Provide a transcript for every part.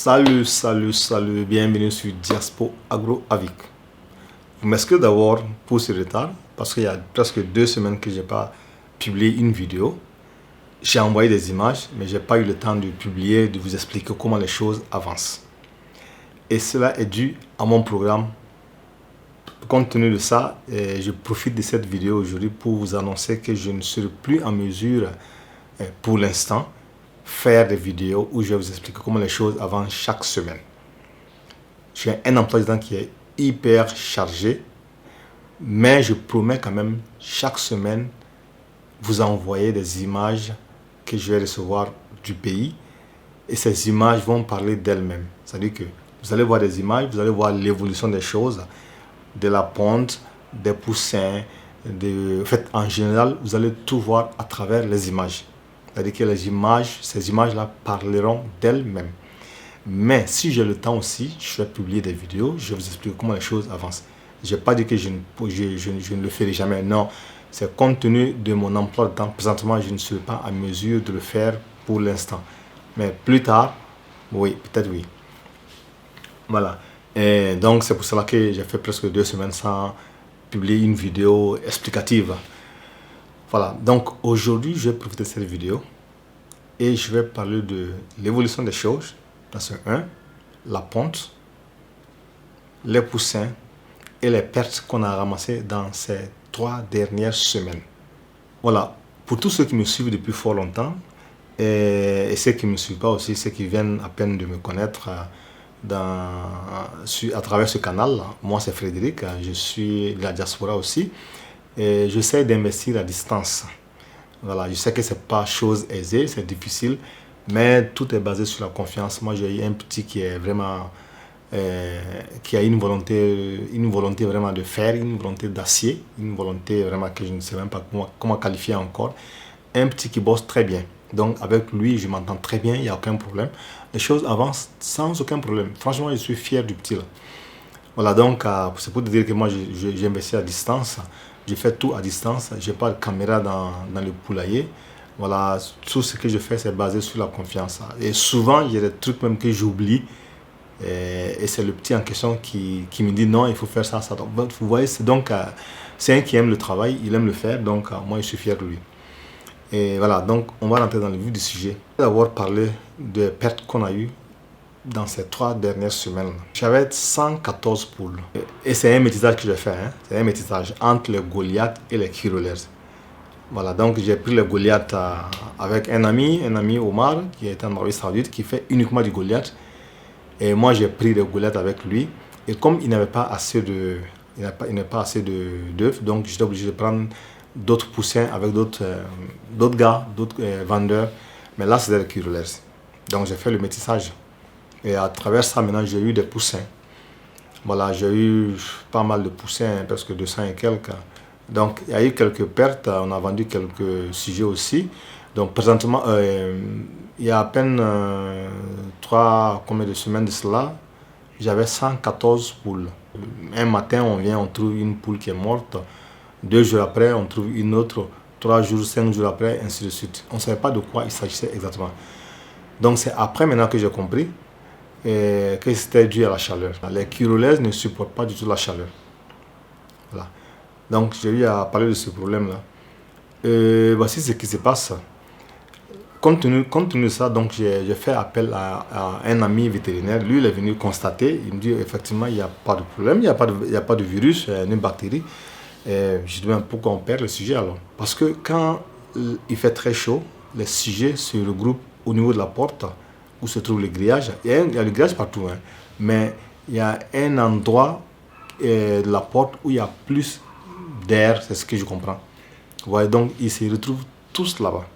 Salut, bienvenue sur Diaspo Agro Avic. Vous m'excusez d'abord pour ce retard parce qu'il y a presque 2 semaines que je n'ai pas publié une vidéo. J'ai envoyé des images, mais je n'ai pas eu le temps de publier, de vous expliquer comment les choses avancent. Et cela est dû à mon programme. Compte tenu de ça, je profite de cette vidéo aujourd'hui pour vous annoncer que je ne serai plus en mesure, pour l'instant, faire des vidéos où je vais vous expliquer comment les choses avancent chaque semaine. J'ai un emploi du temps qui est hyper chargé, mais je promets quand même chaque semaine vous envoyer des images que je vais recevoir du pays, et ces images vont parler d'elles-mêmes. C'est-à-dire que vous allez voir des images, vous allez voir l'évolution des choses, de la ponte, des poussins, en fait, en général, vous allez tout voir à travers les images. C'est-à-dire que ces images-là parleront d'elles-mêmes. Mais si j'ai le temps aussi, je vais publier des vidéos, je vais vous expliquer comment les choses avancent. Je n'ai pas dit que je ne le ferai jamais. Non, c'est compte tenu de mon emploi de temps. Présentement, je ne suis pas en mesure de le faire pour l'instant. Mais plus tard, oui, peut-être oui. Voilà. Et donc, c'est pour cela que j'ai fait presque 2 semaines sans publier une vidéo explicative. Voilà, donc aujourd'hui, je vais profiter de cette vidéo et je vais parler de l'évolution des choses. Dans ce 1, la ponte, les poussins et les pertes qu'on a ramassées dans ces 3 dernières semaines. Voilà, pour tous ceux qui me suivent depuis fort longtemps et ceux qui ne me suivent pas aussi, ceux qui viennent à peine de me connaître à travers ce canal, moi c'est Frédéric, je suis de la diaspora aussi. Et j'essaie d'investir à distance. Voilà, je sais que ce n'est pas chose aisée, c'est difficile, mais tout est basé sur la confiance. Moi, j'ai un petit qui est vraiment, qui a une volonté vraiment de faire, une volonté d'acier, une volonté vraiment que je ne sais même pas comment qualifier encore. Un petit qui bosse très bien. Donc, avec lui, je m'entends très bien, il n'y a aucun problème. Les choses avancent sans aucun problème. Franchement, je suis fier du petit là. Voilà, donc, c'est pour te dire que moi, j'ai investi à distance. Je fais tout à distance. Je n'ai pas de caméra dans le poulailler. Voilà, tout ce que je fais, c'est basé sur la confiance. Et souvent, il y a des trucs même que j'oublie. Et c'est le petit en question qui me dit non, il faut faire ça, ça. Donc, vous voyez, c'est un qui aime le travail, il aime le faire. Donc, moi, je suis fier de lui. Et voilà, donc, on va rentrer dans le vif du sujet. D'abord, parler des pertes qu'on a eues dans ces 3 dernières semaines. J'avais 114 poules. Et c'est un métissage que j'ai fait. C'est un métissage entre les Goliaths et les Kirolers. Voilà, donc j'ai pris les Goliaths avec un ami Omar, qui est en Arabie Saoudite, qui fait uniquement du Goliath. Et moi, j'ai pris les Goliaths avec lui. Et comme il n'avait pas assez d'œufs, donc j'étais obligé de prendre d'autres poussins avec d'autres gars, d'autres vendeurs. Mais là, c'était les Kirolers. Donc j'ai fait le métissage. Et à travers ça, maintenant, j'ai eu des poussins. Voilà, j'ai eu pas mal de poussins, presque 200 et quelques. Donc, il y a eu quelques pertes. On a vendu quelques sujets aussi. Donc, présentement, il y a à peine 3 semaines de cela, j'avais 114 poules. Un matin, on trouve une poule qui est morte. 2 jours après, on trouve une autre. 3 jours, 5 jours après, ainsi de suite. On ne savait pas de quoi il s'agissait exactement. Donc, c'est après maintenant que j'ai compris que c'était dû à la chaleur. Les Kirolaises ne supportent pas du tout la chaleur. Voilà. Donc j'ai eu à parler de ce problème-là. Voici ce qui se passe. Compte tenu de ça, donc j'ai fait appel à un ami vétérinaire. Lui, il est venu constater. Il me dit effectivement, il n'y a pas de problème, il n'y a pas de virus, ni bactérie. Et je dis pourquoi on perd le sujet alors? Parce que quand il fait très chaud, les sujets se regroupent au niveau de la porte où se trouve le grillage. Il y a le grillage partout, mais il y a un endroit de la porte où il y a plus d'air, c'est ce que je comprends. Vous voyez, donc ils se retrouvent tous là-bas.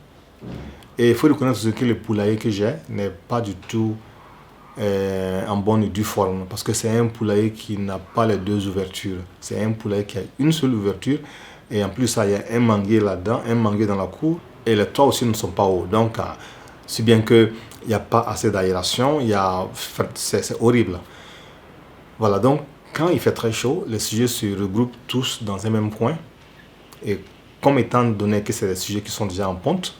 Et il faut reconnaître que le poulailler que j'ai n'est pas du tout en bonne et due forme, parce que c'est un poulailler qui n'a pas les 2 ouvertures. C'est un poulailler qui a une seule ouverture, et en plus, il y a un manguier là-dedans, un manguier dans la cour, et les toits aussi ne sont pas hauts. Donc, si bien qu'il n'y a pas assez d'aération, c'est horrible. Voilà, donc quand il fait très chaud, les sujets se regroupent tous dans un même coin. Et comme étant donné que c'est des sujets qui sont déjà en ponte,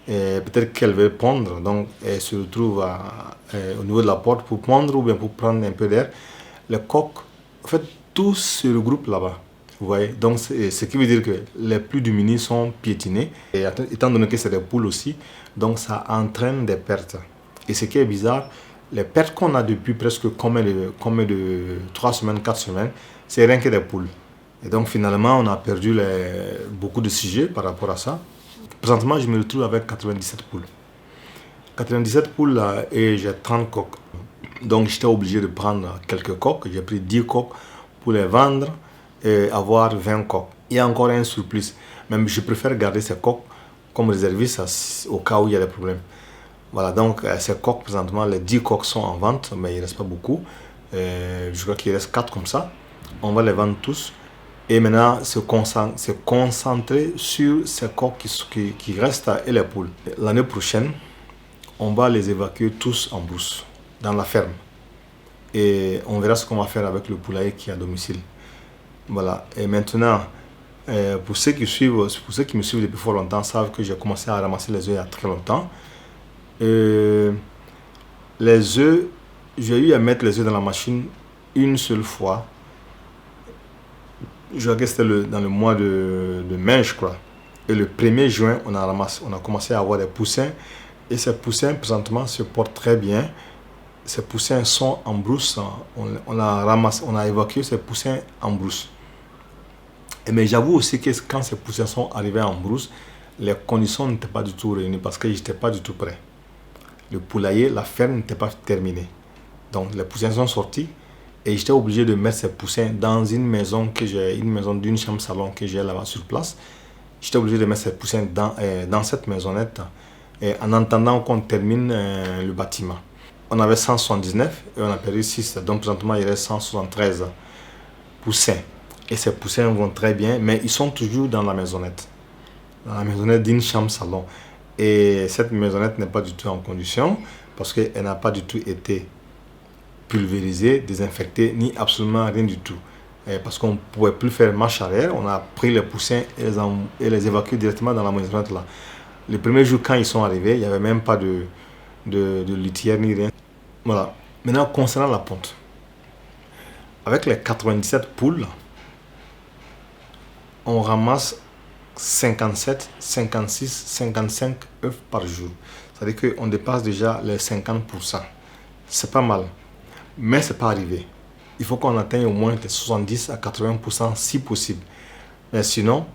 Et peut-être qu'elle veut pondre, donc elle se retrouve au niveau de la porte pour pondre ou bien pour prendre un peu d'air. Les coqs, en fait, tous se regroupent là-bas. Vous voyez, donc ce qui veut dire que les plus démunis sont piétinés. Et étant donné que c'est des poules aussi, donc ça entraîne des pertes. Et ce qui est bizarre, les pertes qu'on a depuis presque combien de 3 semaines, 4 semaines, c'est rien que des poules. Et donc finalement, on a perdu beaucoup de sujets par rapport à ça. Présentement, je me retrouve avec 97 poules. 97 poules là, et j'ai 30 coques. Donc j'étais obligé de prendre quelques coques. J'ai pris 10 coques pour les vendre et avoir 20 coques. Il y a encore un surplus. Même je préfère garder ces coques comme réservistes au cas où il y a des problèmes. Voilà, donc ces coques, présentement, les 10 coques sont en vente, mais il ne reste pas beaucoup. Je crois qu'il reste 4 comme ça. On va les vendre tous. Et maintenant, se concentrer sur ces coques qui restent et les poules. L'année prochaine, on va les évacuer tous en brousse, dans la ferme. Et on verra ce qu'on va faire avec le poulailler qui est à domicile. Voilà. Et maintenant, pour ceux qui me suivent depuis fort longtemps, savent que j'ai commencé à ramasser les œufs il y a très longtemps. Les œufs, j'ai eu à mettre les œufs dans la machine une seule fois. Je crois que c'était dans le mois de mai, je crois. Et le 1er juin, on a commencé à avoir des poussins. Et ces poussins, présentement, se portent très bien. Ces poussins sont en brousse. On a évacué ces poussins en brousse. Mais j'avoue aussi que quand ces poussins sont arrivés en brousse, les conditions n'étaient pas du tout réunies parce que je n'étais pas du tout prêt. Le poulailler, la ferme n'était pas terminée. Donc les poussins sont sortis. Et j'étais obligé de mettre ces poussins dans une maison d'une chambre salon que j'ai là-bas sur place. J'étais obligé de mettre ces poussins dans cette maisonnette en attendant qu'on termine le bâtiment. On avait 179 et on a perdu 6. Donc présentement, il reste 173 poussins. Et ces poussins vont très bien, mais ils sont toujours dans la maisonnette. Dans la maisonnette d'une chambre salon. Et cette maisonnette n'est pas du tout en condition parce qu'elle n'a pas du tout été pulvérisé, désinfecté, ni absolument rien du tout. Parce qu'on ne pouvait plus faire marche arrière, on a pris les poussins et les évacués directement dans la maisonnette là. Le premier jour, quand ils sont arrivés, il n'y avait même pas de litière ni rien. Voilà. Maintenant, concernant la ponte. Avec les 97 poules, on ramasse 57, 56, 55 œufs par jour. C'est-à-dire qu'on dépasse déjà les 50%. C'est pas mal. Mais ce n'est pas arrivé. Il faut qu'on atteigne au moins les 70 à 80% si possible. Mais sinon,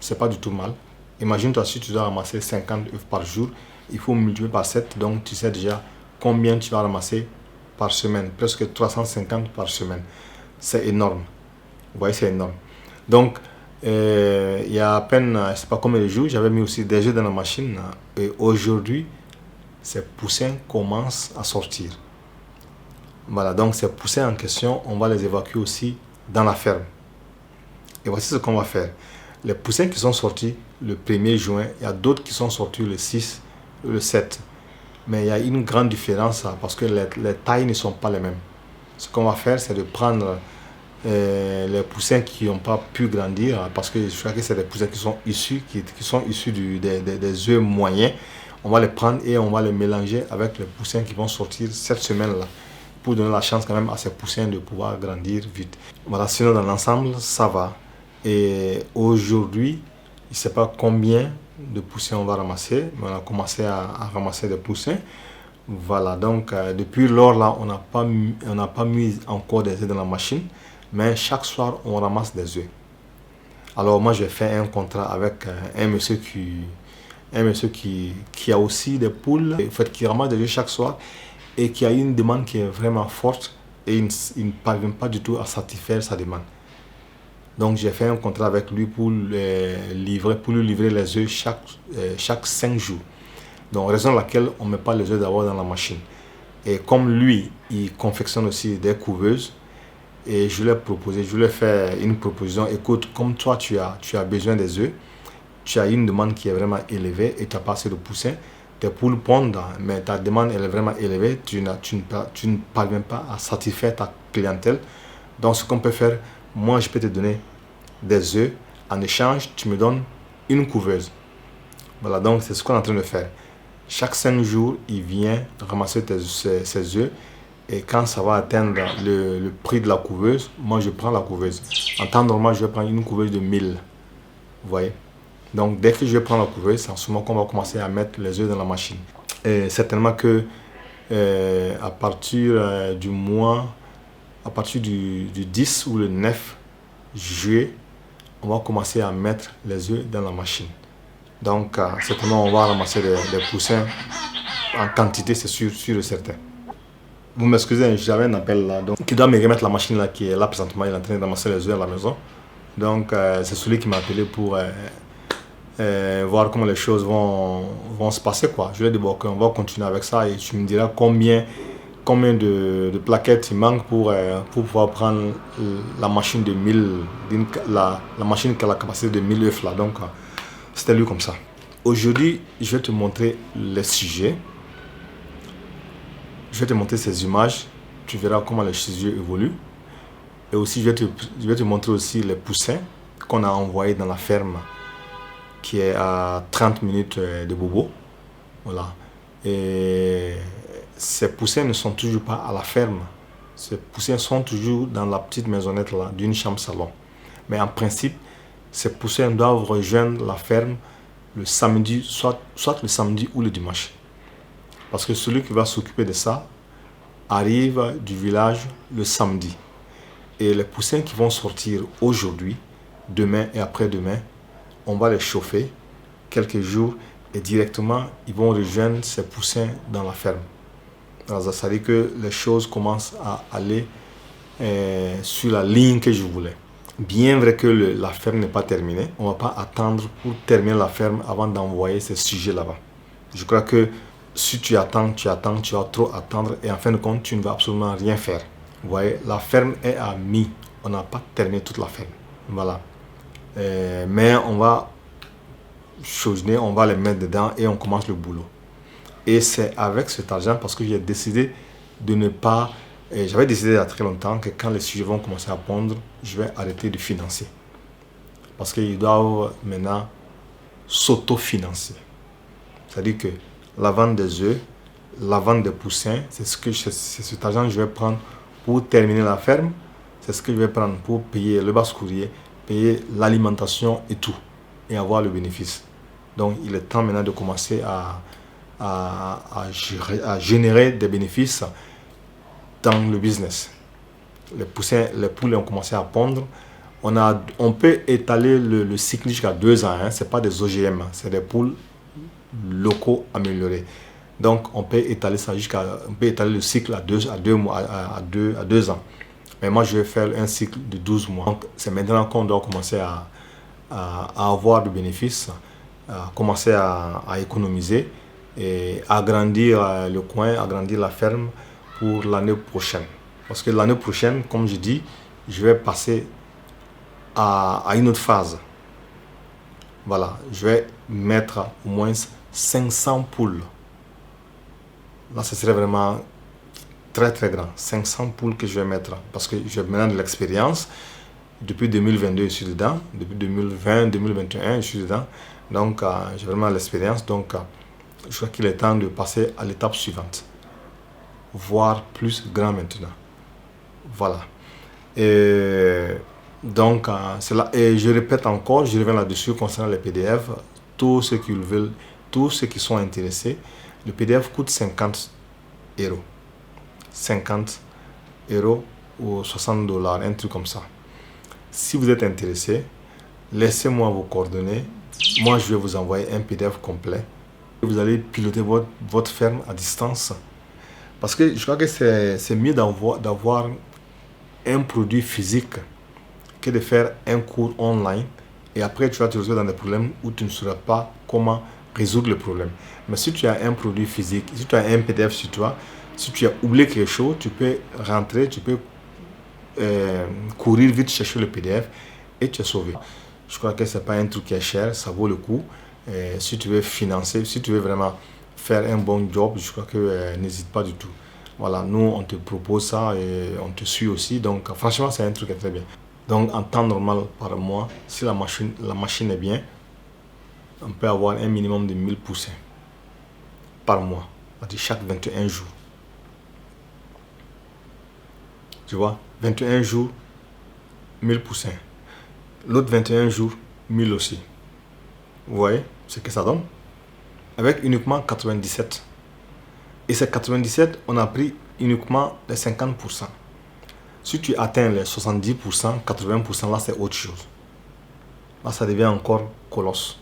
ce n'est pas du tout mal. Imagine-toi si tu dois ramasser 50 œufs par jour, il faut multiplier par 7, donc tu sais déjà combien tu vas ramasser par semaine. Presque 350 par semaine. C'est énorme. Vous voyez, c'est énorme. Donc, il y a à peine, je ne sais pas combien de jours, j'avais mis aussi des œufs dans la machine. Et aujourd'hui, ces poussins commencent à sortir. Voilà, donc ces poussins en question, on va les évacuer aussi dans la ferme. Et voici ce qu'on va faire. Les poussins qui sont sortis le 1er juin, il y a d'autres qui sont sortis le 6, le 7. Mais il y a une grande différence parce que les tailles ne sont pas les mêmes. Ce qu'on va faire, c'est de prendre les poussins qui n'ont pas pu grandir, parce que je crois que c'est des poussins qui sont issus des œufs moyens. On va les prendre et on va les mélanger avec les poussins qui vont sortir cette semaine-là, pour donner la chance quand même à ces poussins de pouvoir grandir vite. Voilà, sinon dans l'ensemble, ça va. Et aujourd'hui, je ne sais pas combien de poussins on va ramasser, mais on a commencé à ramasser des poussins. Voilà, donc depuis lors là, on n'a pas mis encore des œufs dans la machine, mais chaque soir, on ramasse des œufs. Alors moi, j'ai fait un contrat avec un monsieur qui a aussi des poules, en fait, qui ramasse des œufs chaque soir, et qui a une demande qui est vraiment forte et il ne parvient pas du tout à satisfaire sa demande. Donc j'ai fait un contrat avec lui pour lui livrer les œufs chaque 5 jours. Donc raison pour laquelle on ne met pas les œufs d'abord dans la machine. Et comme lui, il confectionne aussi des couveuses, et je lui ai fait une proposition. Écoute, comme toi tu as besoin des œufs, tu as une demande qui est vraiment élevée et tu n'as pas assez de poussins. Tes poules pondent, mais ta demande elle est vraiment élevée, tu ne parviens pas à satisfaire ta clientèle. Donc ce qu'on peut faire, moi je peux te donner des œufs, en échange tu me donnes une couveuse. Voilà, donc c'est ce qu'on est en train de faire. Chaque 5 jours, il vient ramasser ses œufs. Et quand ça va atteindre le prix de la couveuse, moi je prends la couveuse. En temps normal, je vais prendre une couveuse de 1000. Vous voyez? Donc dès que je vais prendre la couveuse, c'est en ce moment qu'on va commencer à mettre les œufs dans la machine. Et certainement que à partir du mois, à partir du 10 ou le 9 juillet, on va commencer à mettre les œufs dans la machine. Donc certainement on va ramasser des poussins en quantité, c'est sûr et certain. Vous m'excusez, j'avais un appel là, donc, qui doit me remettre la machine là qui est là présentement, il est en train de ramasser les œufs à la maison. Donc c'est celui qui m'a appelé pour voir comment les choses vont se passer, quoi. Je lui ai dit bon, on va continuer avec ça et tu me diras combien de plaquettes il manque pour pouvoir prendre la machine de 1000, la machine qui a la capacité de 1000 œufs là. Donc c'était lui comme ça. Aujourd'hui, je vais te montrer les sujets. Je vais te montrer ces images. Tu verras comment les sujets évoluent. Et aussi, je vais te montrer aussi les poussins qu'on a envoyés dans la ferme qui est à 30 minutes de Bobo. Voilà. Et ces poussins ne sont toujours pas à la ferme. Ces poussins sont toujours dans la petite maisonnette là d'une chambre-salon. Mais en principe, ces poussins doivent rejoindre la ferme le samedi, soit le samedi ou le dimanche. Parce que celui qui va s'occuper de ça arrive du village le samedi. Et les poussins qui vont sortir aujourd'hui, demain et après-demain, on va les chauffer quelques jours et directement, ils vont rejoindre ces poussins dans la ferme. Alors, ça veut dire que les choses commencent à aller sur la ligne que je voulais. Bien vrai que la ferme n'est pas terminée, on ne va pas attendre pour terminer la ferme avant d'envoyer ces sujets là-bas. Je crois que si tu attends, tu vas trop attendre et en fin de compte, tu ne vas absolument rien faire. Vous voyez, la ferme est à mi. On n'a pas terminé toute la ferme. Voilà. Mais on va chaudiner, on va les mettre dedans et on commence le boulot. Et c'est avec cet argent parce que j'ai décidé de ne pas... J'avais décidé il y a très longtemps que quand les sujets vont commencer à pondre, je vais arrêter de financer. Parce qu'ils doivent maintenant s'autofinancer. C'est-à-dire que la vente des œufs, la vente des poussins, c'est cet argent que je vais prendre pour terminer la ferme. C'est ce que je vais prendre pour payer le basse-courrier, payer l'alimentation et tout, et avoir le bénéfice. Donc il est temps maintenant de commencer à générer des bénéfices dans le business. Les poussins, les poules ont commencé à pondre. On peut étaler le cycle jusqu'à 2 ans. Ce n'est pas des OGM, c'est des poules locaux améliorés. Donc on peut étaler ça on peut étaler le cycle à 2 ans. Mais moi je vais faire un cycle de 12 mois. Donc c'est maintenant qu'on doit commencer à avoir du bénéfice, à commencer à économiser et agrandir le coin, agrandir la ferme pour l'année prochaine. Parce que l'année prochaine, comme je dis, je vais passer à une autre phase. Voilà, je vais mettre au moins 500 poules. Là, ce serait vraiment très très grand. 500 poules que je vais mettre. Parce que j'ai maintenant de l'expérience. Depuis 2022, je suis dedans. Depuis 2020, 2021, je suis dedans. Donc, j'ai vraiment l'expérience. Donc, je crois qu'il est temps de passer à l'étape suivante. Voire plus grand maintenant. Voilà. Et donc, c'est là. Et je répète encore, je reviens là-dessus concernant les PDF. Tous ceux qui veulent, tous ceux qui sont intéressés, le PDF coûte 50 €. 50 € ou 60 $, un truc comme ça. Si vous êtes intéressé, laissez-moi vos coordonnées. Moi, je vais vous envoyer un PDF complet. Vous allez piloter votre ferme à distance. Parce que je crois que c'est mieux d'avoir un produit physique que de faire un cours online. Et après, tu vas te retrouver dans des problèmes où tu ne sauras pas comment résoudre le problème. Mais si tu as un produit physique, si tu as un PDF sur toi, si tu as oublié quelque chose, tu peux rentrer, tu peux courir vite chercher le PDF et tu es sauvé. Je crois que ce n'est pas un truc qui est cher, ça vaut le coup. Si tu veux financer, si tu veux vraiment faire un bon job, je crois que n'hésite pas du tout. Voilà, nous on te propose ça et on te suit aussi. Donc franchement, c'est un truc qui est très bien. Donc en temps normal par mois, si la machine est bien, on peut avoir un minimum de 1000 poussins par mois, c'est-à-dire chaque 21 jours. Tu vois, 21 jours, 1000 poussins. L'autre 21 jours, 1000 aussi. Vous voyez ce que ça donne? Avec uniquement 97. Et ces 97, on a pris uniquement les 50%. Si tu atteins les 70%, 80%, là c'est autre chose. Là ça devient encore colosse.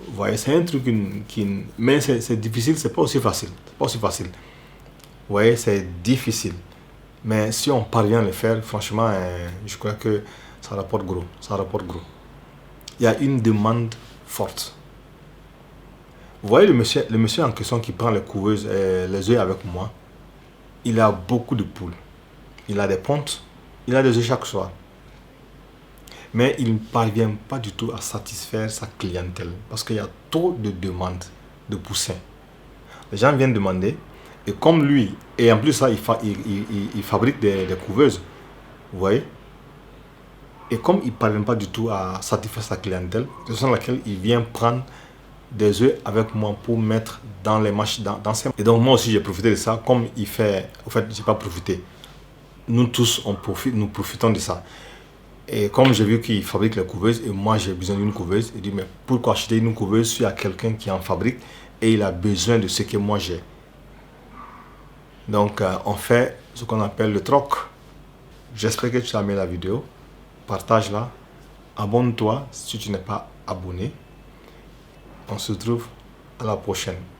Vous voyez, c'est un truc qui... Mais c'est difficile, c'est pas aussi facile. C'est pas aussi facile. Vous voyez, c'est difficile. Mais si on parvient à le faire, franchement, je crois que ça rapporte gros. Ça rapporte gros. Il y a une demande forte. Vous voyez le monsieur en question qui prend les couveuses, les œufs avec moi, il a beaucoup de poules. Il a des pontes, il a des œufs chaque soir. Mais il ne parvient pas du tout à satisfaire sa clientèle parce qu'il y a trop de demandes de poussins. Les gens viennent demander et comme lui, et en plus ça, il fabrique des couveuses, vous voyez. Et comme il ne parvient pas du tout à satisfaire sa clientèle, c'est raison pour laquelle il vient prendre des œufs avec moi pour mettre dans les machines, dans ses... Et donc moi aussi j'ai profité de ça, comme il fait, en fait j'ai pas profité. Nous tous nous profitons de ça. Et comme j'ai vu qu'il fabrique les couveuses et moi j'ai besoin d'une couveuse, il dit mais pourquoi acheter une couveuse s'il y a quelqu'un qui en fabrique et il a besoin de ce que moi j'ai. Donc on fait ce qu'on appelle le troc. J'espère que tu as aimé la vidéo. Partage-la. Abonne-toi si tu n'es pas abonné. On se retrouve à la prochaine.